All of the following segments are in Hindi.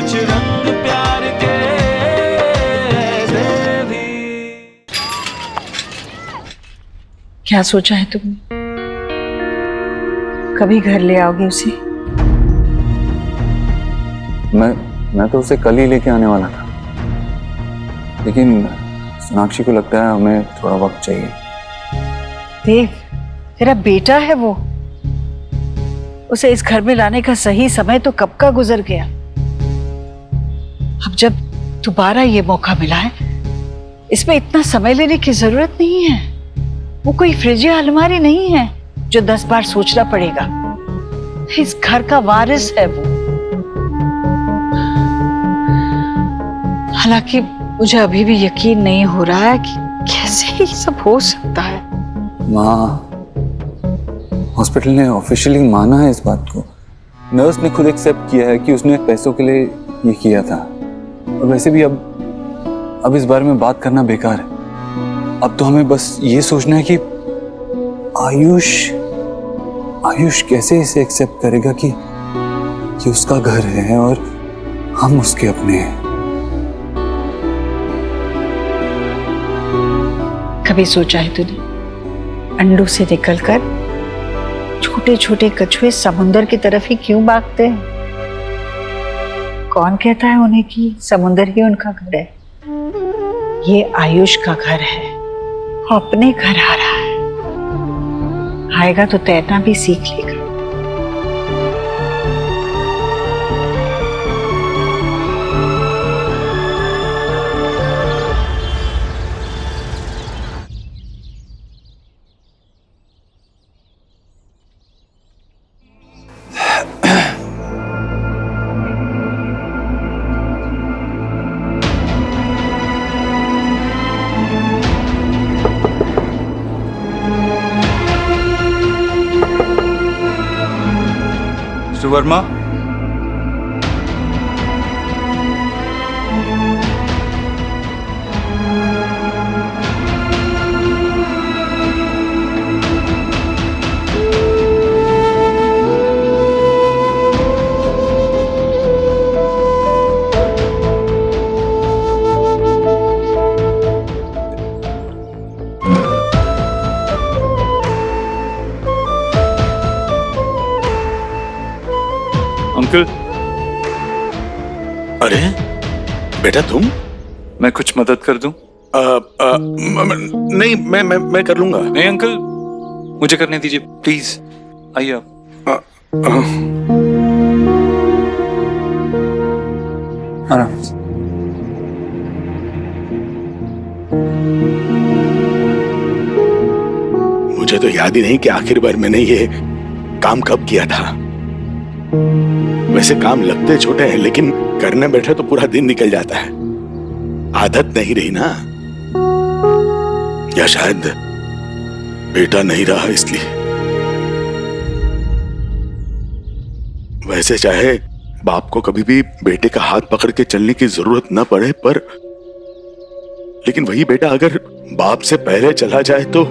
कुछ रंग प्यार के ऐसे भी। क्या सोचा है तुमने? कभी घर ले आओगे उसे? मैं तो उसे कल ही लेके आने वाला था, लेकिन सोनाक्षी को लगता है हमें थोड़ा वक्त चाहिए। देव, तेरा बेटा है वो, उसे इस घर में लाने का सही समय तो कब का गुजर गया। अब जब दोबारा ये मौका मिला है, इसमें इतना समय लेने की जरूरत नहीं है। वो कोई फ्रिज या अलमारी नहीं है जो 10 बार सोचना पड़ेगा। इस घर का वारिस है वो। हालांकि मुझे अभी भी यकीन नहीं हो रहा है कि कैसे ये सब हो सकता है। माँ, हॉस्पिटल ने ऑफिशियली माना है इस बात को। नर्स ने खुद एक्सेप्ट किया है कि उसने पैसों के लिए ये किया था। और वैसे भी अब इस बारे में बात करना बेकार है। अब तो हमें बस ये सोचना है कि आयुष कैसे इसे एक्सेप्ट करेगा कि उसका घर है और हम उसके अपने हैं। कभी सोचा है तूने, अंडों से निकलकर छोटे छोटे कछुए समुंदर की तरफ ही क्यों भागते हैं? कौन कहता है उन्हें कि समुंदर ही उनका घर है? ये आयुष का घर है, वो अपने घर आ रहा है। आएगा तो तैरना भी सीख लेगा। Mister Verma, uncle. अरे बेटा तुम? मैं कुछ मदद कर दूं? नहीं, मैं कर लूंगा। नहीं अंकल, मुझे करने दीजिए प्लीज। आइए आप। आराम से। मुझे तो याद ही नहीं कि आखिर बार मैंने ये काम कब किया था। वैसे काम लगते छोटे हैं, लेकिन करने बैठे तो पूरा दिन निकल जाता है। आदत नहीं रही ना, या शायद बेटा नहीं रहा इसलिए। वैसे चाहे बाप को कभी भी बेटे का हाथ पकड़ के चलने की जरूरत न पड़े, पर लेकिन वही बेटा अगर बाप से पहले चला जाए तो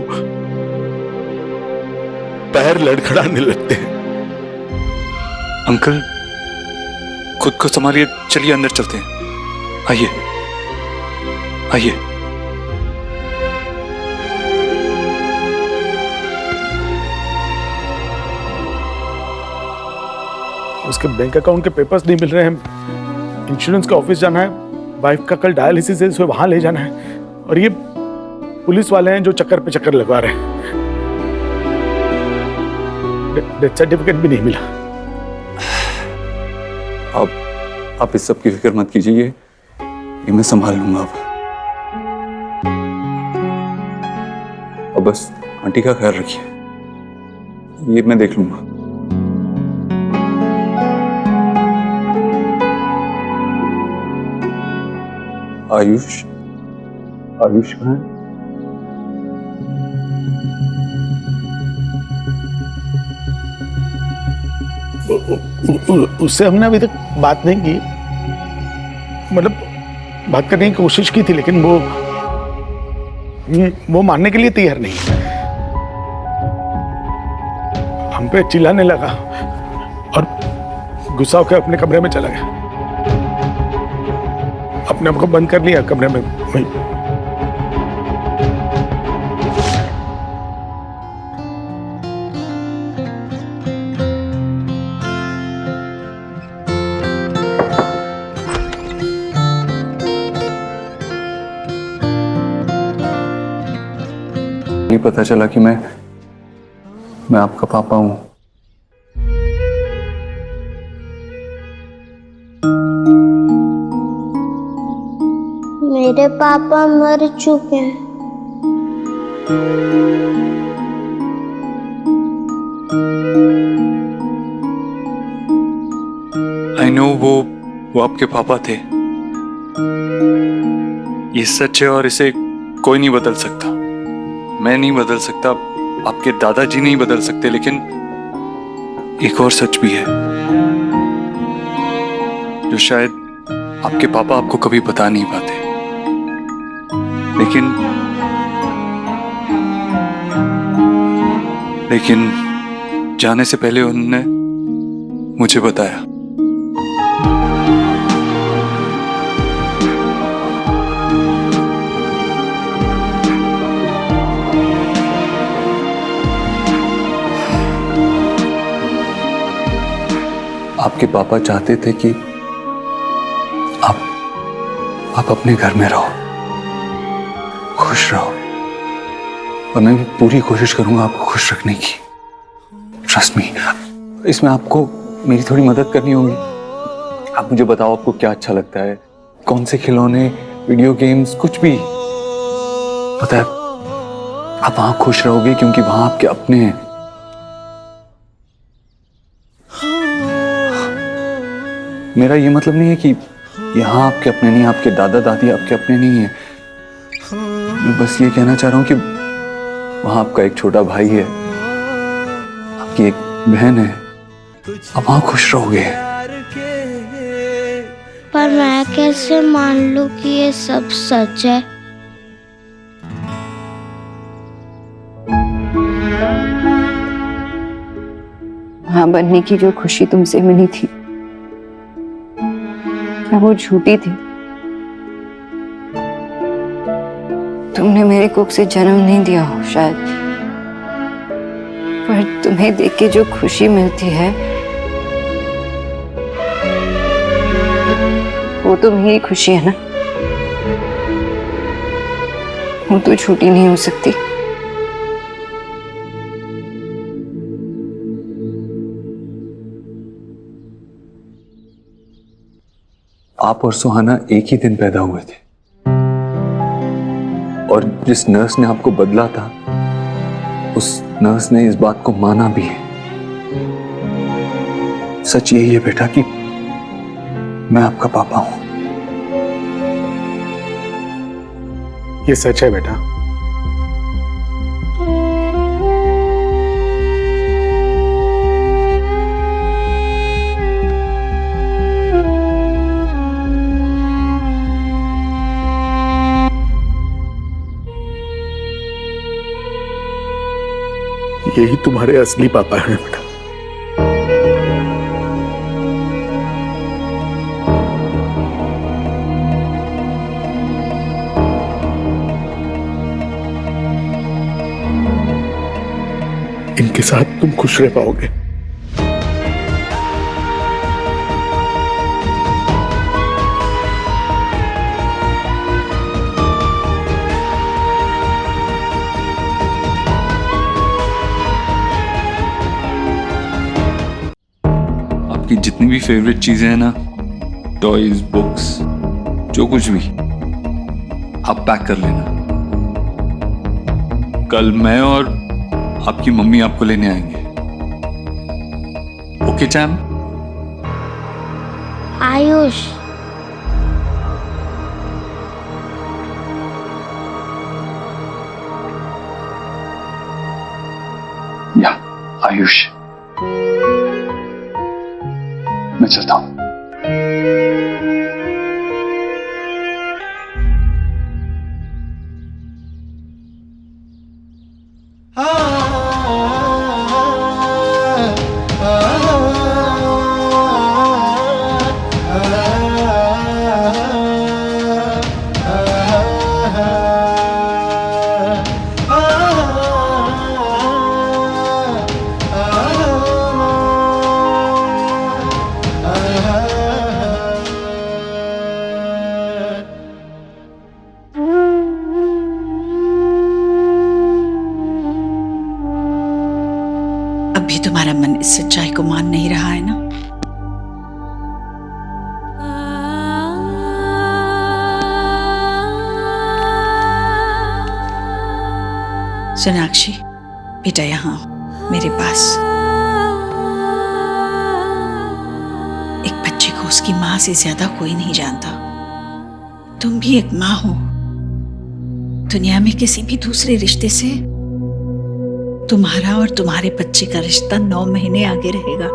पैर लड़खड़ाने लगते हैं। अंकल, खुद को संभालिए, चलिए अंदर चलते हैं। आइए आइए। उसके बैंक अकाउंट के पेपर्स नहीं मिल रहे हैं। इंश्योरेंस का ऑफिस जाना है, वाइफ का कल डायलिसिस है, उसे वहां ले जाना है। और ये पुलिस वाले हैं जो चक्कर पे चक्कर लगवा रहे हैं। डेथ सर्टिफिकेट भी नहीं मिला। आप इस सब की फिक्र मत कीजिए, ये मैं संभाल लूंगा। अब बस आंटी का ख्याल रखिए, ये मैं देख लूंगा। आयुष कहाँ है? उससे हमने अभी तक बात नहीं की, मतलब बात करने की कोशिश की थी, लेकिन वो मानने के लिए तैयार नहीं। हम पे चिल्लाने लगा और गुस्सा होकर अपने कमरे में चला गया। अपने आप को बंद कर लिया कमरे में। वही ये पता चला कि मैं आपका पापा हूं। मेरे पापा मर चुके हैं। आई नो वो आपके पापा थे। ये सच है और इसे कोई नहीं बदल सकता। मैं नहीं बदल सकता, आपके दादाजी नहीं बदल सकते, लेकिन एक और सच भी है जो शायद आपके पापा आपको कभी बता नहीं पाते, लेकिन जाने से पहले उन्होंने मुझे बताया। आपके पापा चाहते थे कि आप अपने घर में रहो, खुश रहो, और मैं भी पूरी कोशिश करूंगा आपको खुश रखने की। ट्रस्ट मी, इसमें आपको मेरी थोड़ी मदद करनी होगी। आप मुझे बताओ आपको क्या अच्छा लगता है, कौन से खिलौने, वीडियो गेम्स, कुछ भी। पता है आप वहां खुश रहोगे क्योंकि वहां आपके अपने हैं। मेरा ये मतलब नहीं है कि यहाँ आपके अपने नहीं, आपके दादा दादी आपके अपने नहीं है। मैं बस ये कहना चाह रहा हूँ कि वहां आपका एक छोटा भाई है, आपकी एक बहन है, आप वहां खुश रहोगे। पर मैं कैसे मान लूं कि ये सब सच है? मां बनने की जो खुशी तुमसे मिली थी, क्या वो झूठी थी? तुमने मेरे कोख से जन्म नहीं दिया हो शायद, पर तुम्हें देख के जो खुशी मिलती है वो तो मेरी खुशी है ना, वो तो झूठी नहीं हो सकती। आप और सुहाना एक ही दिन पैदा हुए थे, और जिस नर्स ने आपको बदला था उस नर्स ने इस बात को माना भी है। सच यही है बेटा कि मैं आपका पापा हूं। ये सच है बेटा। यही तुम्हारे असली पापा हैं बेटा। इनके साथ तुम खुश रह पाओगे। आपकी जितनी भी फेवरेट चीजें हैं ना, टॉयज, बुक्स, जो कुछ भी, आप पैक कर लेना। कल मैं और आपकी मम्मी आपको लेने आएंगे। Okay charm? आयुष, या आयुष, मैं चलता हूं। इस सच्चाई को मान नहीं रहा है ना? सोनाक्षी बेटा, यहाँ आओ मेरे पास। एक बच्चे को उसकी माँ से ज्यादा कोई नहीं जानता। तुम भी एक माँ हो। दुनिया में किसी भी दूसरे रिश्ते से तुम्हारा और तुम्हारे बच्चे का रिश्ता 9 महीने आगे रहेगा।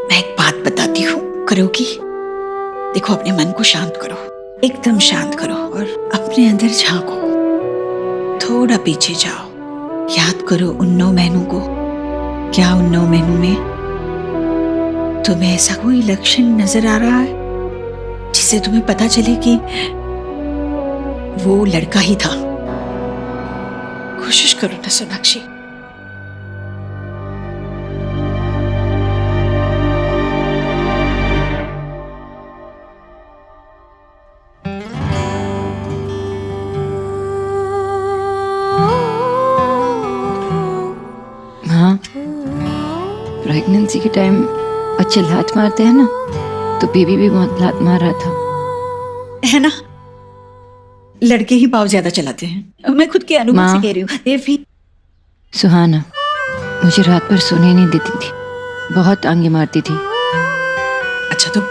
मैं एक बात बताती हूँ, करोगी? देखो, अपने मन को शांत करो, एकदम शांत करो और अपने अंदर झांको। थोड़ा पीछे जाओ, याद करो उन 9 महीनों को। क्या उन 9 महीनों में तुम्हें ऐसा कोई लक्षण नजर आ रहा है जिससे तुम्हें पता चले कि वो लड़का ही था? कोशिश करो ना सोनाक्षी। हाँ, प्रेगनेंसी के टाइम बच्चे लात मारते हैं ना, तो बेबी भी बहुत लात मार रहा था, है ना? लड़के ही पाव ज्यादा चलाते हैं। मैं खुद के अनुभव से कह रही हूँ। देवी, सुहाना मुझे रात भर सोने नहीं देती थी, बहुत आंगे मारती थी। अच्छा, तो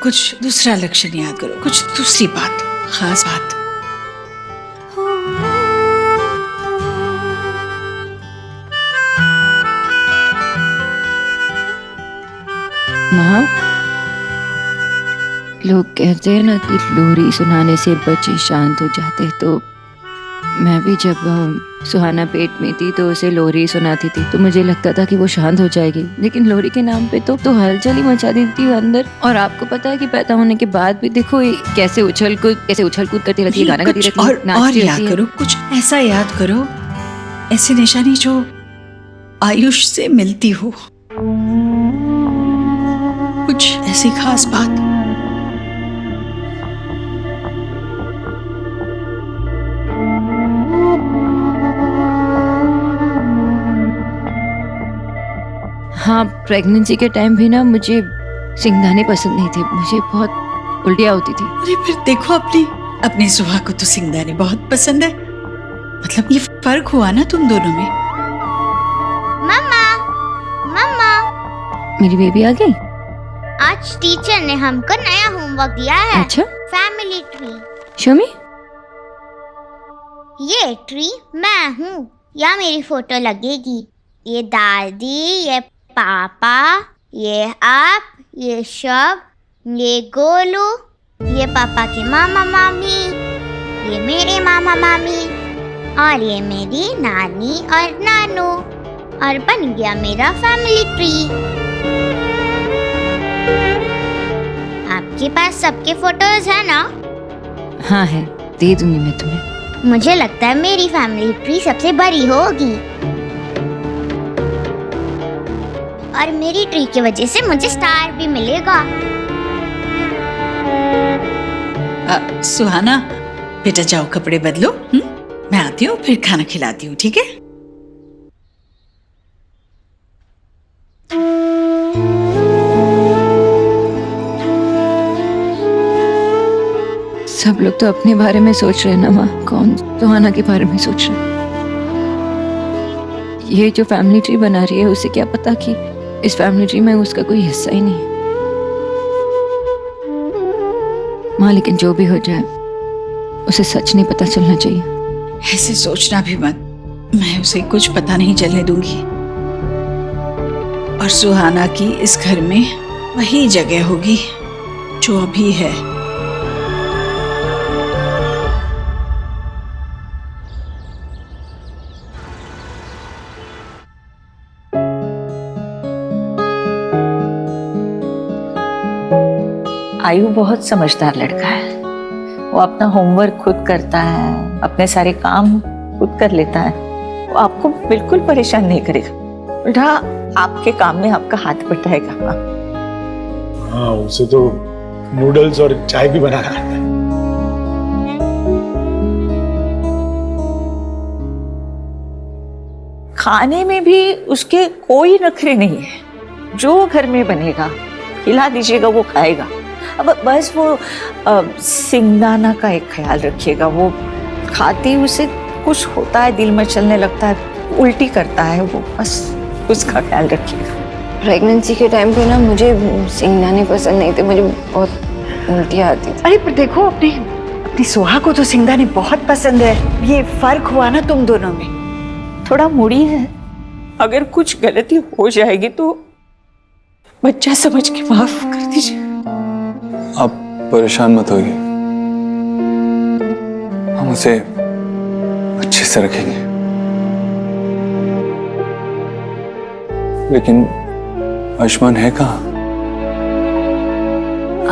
कुछ दूसरा लक्षण याद करो, कुछ दूसरी बात, खास बात। माँ, लोग कहते हैं ना कि लोरी सुनाने से बच्चे शांत हो जाते हैं, तो मैं भी जब सुहाना पेट में थी तो उसे लोरी सुनाती थी, तो मुझे लगता था कि वो शांत हो जाएगी। लेकिन लोरी के नाम पे तो हलचल ही मचा देती थी अंदर। और आपको पता है कि पैदा होने के बाद भी देखो ये कैसे उछल कूद करती रहती है, गाना गाती रहती है, और याद करो, कुछ ऐसा याद करो, ऐसी निशानी जो आयुष से मिलती हो, कुछ ऐसी खास बात। हाँ, प्रेगनेंसी के टाइम भी ना मुझे सिंगदाने पसंद नहीं थे, मुझे बहुत उल्टियाँ होती थी। अरे फिर देखो, अपनी सुहा को तो सिंगदाने बहुत पसंद है। मतलब ये फर्क हुआ ना तुम दोनों में। मम्मा, मम्मा, मेरी बेबी आ गई। आज टीचर ने हमको नया होमवर्क दिया है। अच्छा, फैमिली ट्री। शो मी। ये ट्री मैं हूँ, यहाँ मेरी फोटो लगेगी। ये दादी, ये पापा, ये आप, ये शब, ये गोलू, ये पापा के मामा मामी, ये मेरे मामा मामी, और ये मेरी नानी और नानू, और बन गया मेरा फैमिली ट्री। आपके पास सबके फोटोज है ना? हाँ है, दे दूंगी मैं तुम्हें। मुझे लगता है मेरी फैमिली ट्री सबसे बड़ी होगी, और मेरी ट्री की वजह से मुझे स्टार भी मिलेगा। सुहाना बेटा, जाओ कपड़े बदलो। मैं आती हूँ, फिर खाना खिलाती हूँ, ठीक है? सब लोग तो अपने बारे में सोच रहे हैं ना माँ, कौन सुहाना के बारे में सोच रहे हैं। ये जो फैमिली ट्री बना रही है, उसे क्या पता कि इस फैमिली ट्री में उसका कोई हिस्सा ही नहीं है। माँ, लेकिन जो भी हो जाए उसे सच नहीं पता चलना चाहिए। ऐसे सोचना भी मत, मैं उसे कुछ पता नहीं चलने दूंगी। और सुहाना की इस घर में वही जगह होगी जो अभी है। आयु बहुत समझदार लड़का है। वो अपना होमवर्क खुद करता है, अपने सारे काम खुद कर लेता है। वो आपको बिल्कुल परेशान नहीं करेगा, उल्टा आपके काम में आपका हाथ बटाएगा। हाँ, उसे तो नूडल्स और चाय भी बनाना आता है। खाने में भी उसके कोई नखरे नहीं है। जो घर में बनेगा खिला दीजिएगा, वो खाएगा। अब बस वो सिंगदाना का एक ख्याल रखिएगा, वो खाते ही उसे कुछ होता है, दिल में चलने लगता है, उल्टी करता है, वो बस उसका ख्याल रखिएगा। प्रेगनेंसी के टाइम पे ना मुझे सिंगदाने पसंद नहीं थे, मुझे बहुत उल्टियाँ आती थी। अरे पर देखो, अपनी सोहा को तो सिंगदाने बहुत पसंद है। ये फर्क हुआ ना तुम दोनों में। थोड़ा मुड़ी है, अगर कुछ गलती हो जाएगी तो बच्चा समझ के माफ कर दीजिए। आप परेशान मत होइए, हम उसे अच्छे से रखेंगे। लेकिन आयुष्मान है कहाँ?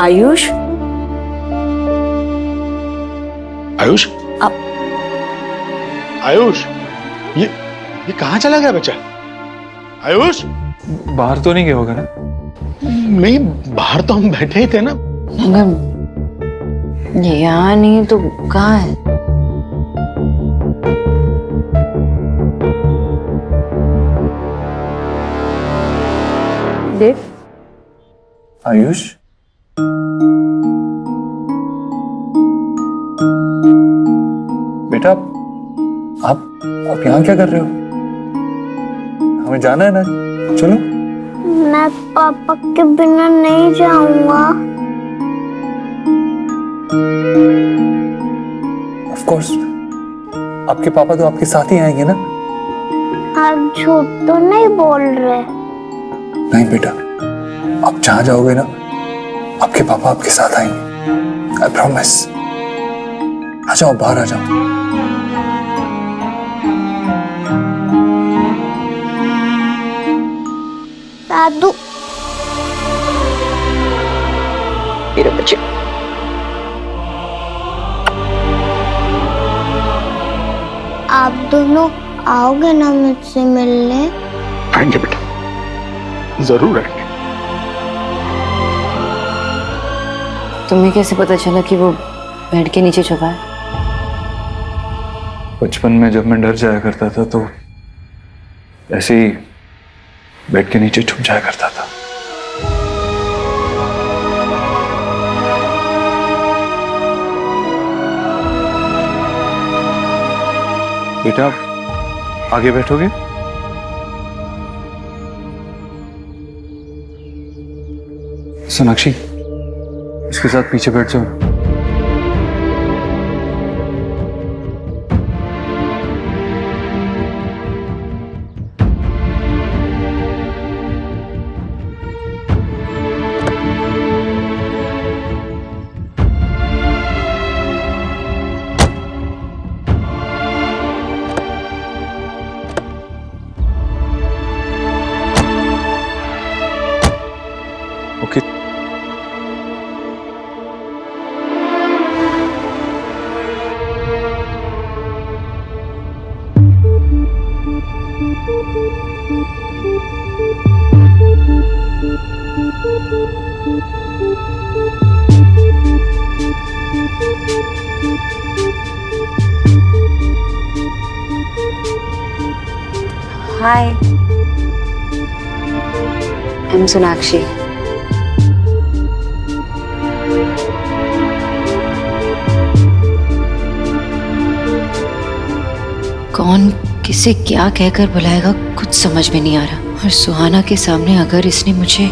आयुष, आयुष, आयुष, ये कहाँ चला गया बच्चा? आयुष, बाहर तो नहीं गया होगा ना? नहीं, बाहर तो हम बैठे ही थे ना। अगर यहाँ नहीं तो कहाँ है? देव, आयुष, बेटा आप यहाँ क्या कर रहे हो? हमें जाना है ना, चलो। मैं पापा के बिना नहीं जाऊंगा। ऑफ कोर्स, आपके पापा तो आपके साथ ही आएंगे ना? आप झूठ तो नहीं बोल रहे? नहीं बेटा, आप जहां जाओगे ना, आपके पापा आपके साथ आएंगे। I promise. आ जाओ, बाहर आ जाओ। दादू, मेरे बच्चे, आप दोनों आओगे ना मुझसे मिलने? आएंगे बेटा, जरूर आएंगे। तुम्हें कैसे पता चला कि वो बेड के नीचे छुपा है? बचपन में जब मैं डर जाया करता था तो ऐसे ही बेड के नीचे छुप जाया करता था। बेटा, आगे बैठोगे? सोनाक्षी, इसके साथ पीछे बैठ जाओ। ओके। Hi, I'm Sonakshi. कौन किसे क्या कहकर बुलाएगा कुछ समझ में नहीं आ रहा। और सुहाना के सामने अगर इसने मुझे...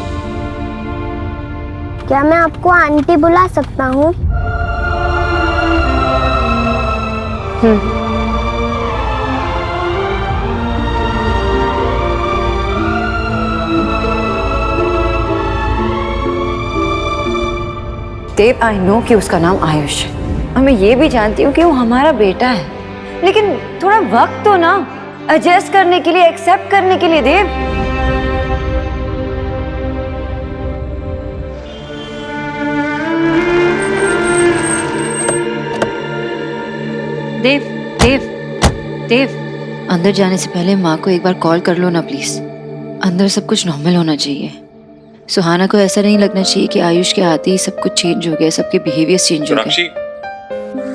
क्या मैं आपको आंटी बुला सकता हूँ? देव, आई नो कि उसका नाम आयुष है और मैं ये भी जानती हूँ कि वो हमारा बेटा है, लेकिन थोड़ा वक्त तो ना एडजस्ट करने के लिए, एक्सेप्ट करने के लिए। देव, देव, देव, देव, अंदर जाने से पहले माँ को एक बार कॉल कर लो ना प्लीज। अंदर सब कुछ नॉर्मल होना चाहिए। सुहाना को ऐसा नहीं लगना चाहिए कि आयुष के आते ही सब कुछ चेंज हो गया, सबके बिहेवियर चेंज हो गए।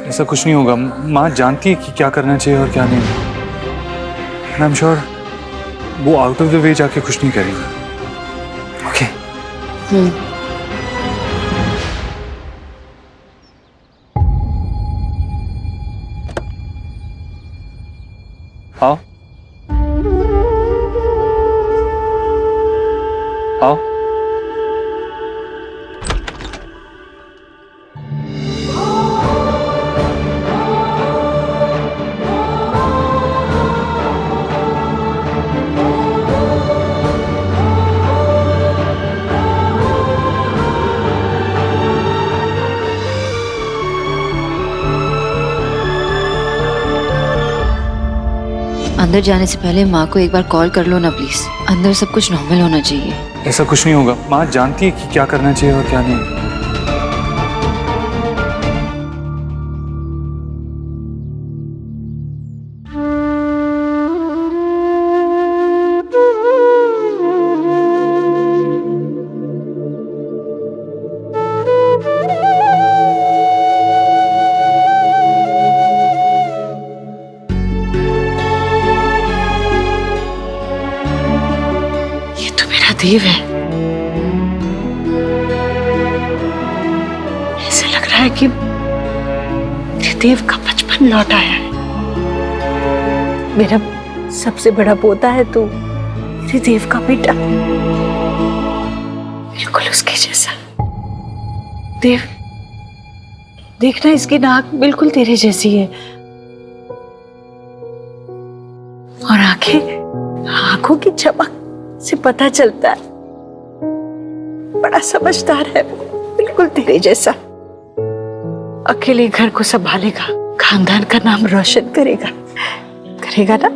ऐसा कुछ नहीं होगा। माँ जानती है कि क्या करना चाहिए और क्या नहीं। आई एम श्योर वो आउट ऑफ द वे जाके कुछ नहीं करेगी। ओके आओ आओ। अंदर जाने से पहले माँ को एक बार कॉल कर लो ना प्लीज। अंदर सब कुछ नॉर्मल होना चाहिए। ऐसा कुछ नहीं होगा, माँ जानती है कि क्या करना चाहिए और क्या नहीं। देव है। ऐसे लग रहा है कि देव का बचपन लौट आया है। मेरा सबसे बड़ा पोता है तू, मेरे देव का बेटा, बिल्कुल उसके जैसा। देव देखना, इसकी नाक बिल्कुल तेरे जैसी है और आंखों की चमक से पता चलता है बड़ा समझदार है वो, बिल्कुल तेरे जैसा। अकेले घर को संभालेगा, खानदान का नाम रोशन करेगा ना।